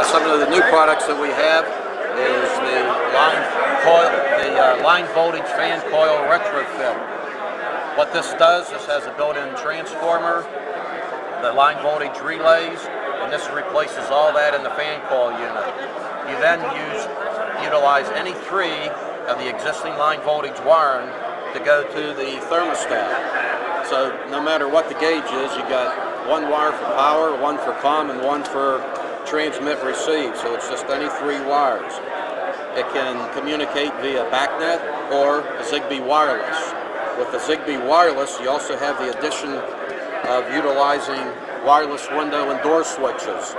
Some of the new products that we have is the line voltage fan coil retrofit. What this does, this has a built-in transformer, the line voltage relays, and this replaces all that in the fan coil unit. You then utilize any three of the existing line voltage wiring to go to the thermostat. So no matter what the gauge is, you got one wire for power, one for comm, and one for transmit receive. So it's just any three wires. It can communicate via BACnet or Zigbee wireless. With the Zigbee wireless, you also have the addition of utilizing wireless window and door switches.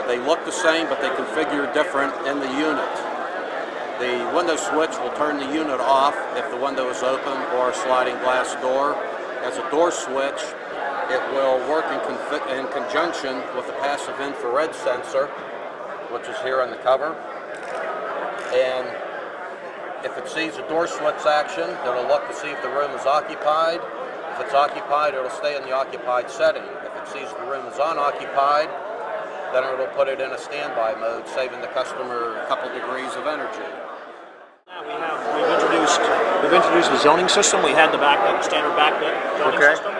They look the same, but they configure different in the unit. The window switch will turn the unit off if the window is open or a sliding glass door. As a door switch, it will work in conjunction with the passive infrared sensor, which is here on the cover. And if it sees a door switch action, it'll look to see if the room is occupied. If it's occupied, it'll stay in the occupied setting. If it sees the room is unoccupied, then it'll put it in a standby mode, saving the customer a couple degrees of energy. We've introduced the zoning system. We had the standard BACnet zoning system.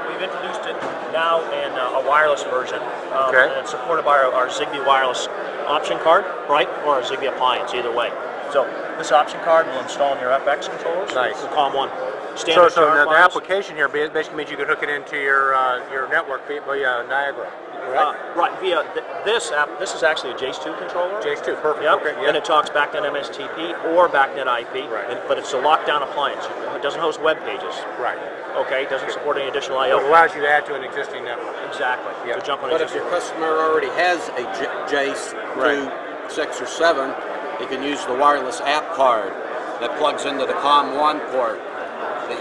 We've introduced it now in a wireless version, and it's supported by our Zigbee wireless option card, right, or a Zigbee appliance, either way. So this option card will install in your FX controllers. Nice. The COM1 standard. So the application here basically means you could hook it into your network via Niagara. Right, via this app. This is actually a JACE2 controller. JACE2, perfect. Yep. Okay, yeah. And it talks BACnet MSTP or BACnet IP, right. But it's a lockdown appliance. It doesn't host web pages. Right. Okay, it doesn't support any additional I/O. So it allows you to add to an existing network. Exactly. Yeah. To jump on but if your customer already has a JACE 2, 6, or 7, you can use the wireless app card that plugs into the COM1 port.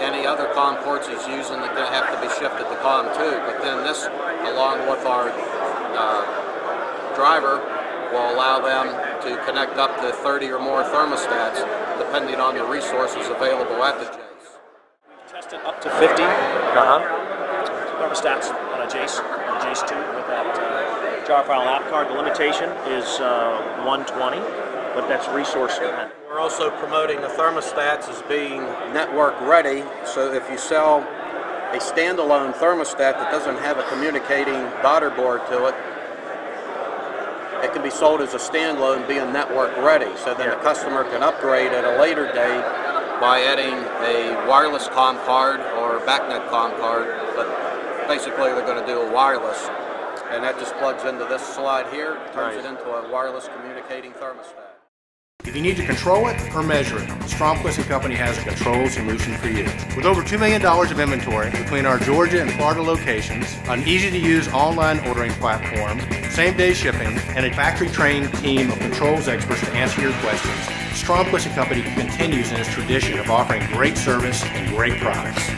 Any other COM ports he's using are going to have to be shifted to COM2, but then this, along with our driver, will allow them to connect up to 30 or more thermostats, depending on the resources available at the JACE. We've tested up to 50 thermostats on a JACE2 with that jar file app card. The limitation is 120, but that's resource dependent. We're also promoting the thermostats as being network ready, so if you sell a standalone thermostat that doesn't have a communicating daughter board to it, it can be sold as a standalone being network ready, so then the customer can upgrade at a later date by adding a wireless COM card or a BACnet COM card, but basically they're going to do a wireless, and that just plugs into this slide here, turns it into a wireless communicating thermostat. If you need to control it or measure it, Stromquist & Company has a control solution for you. With over $2 million of inventory between our Georgia and Florida locations, an easy-to-use online ordering platform, same-day shipping, and a factory-trained team of controls experts to answer your questions, Stromquist & Company continues in its tradition of offering great service and great products.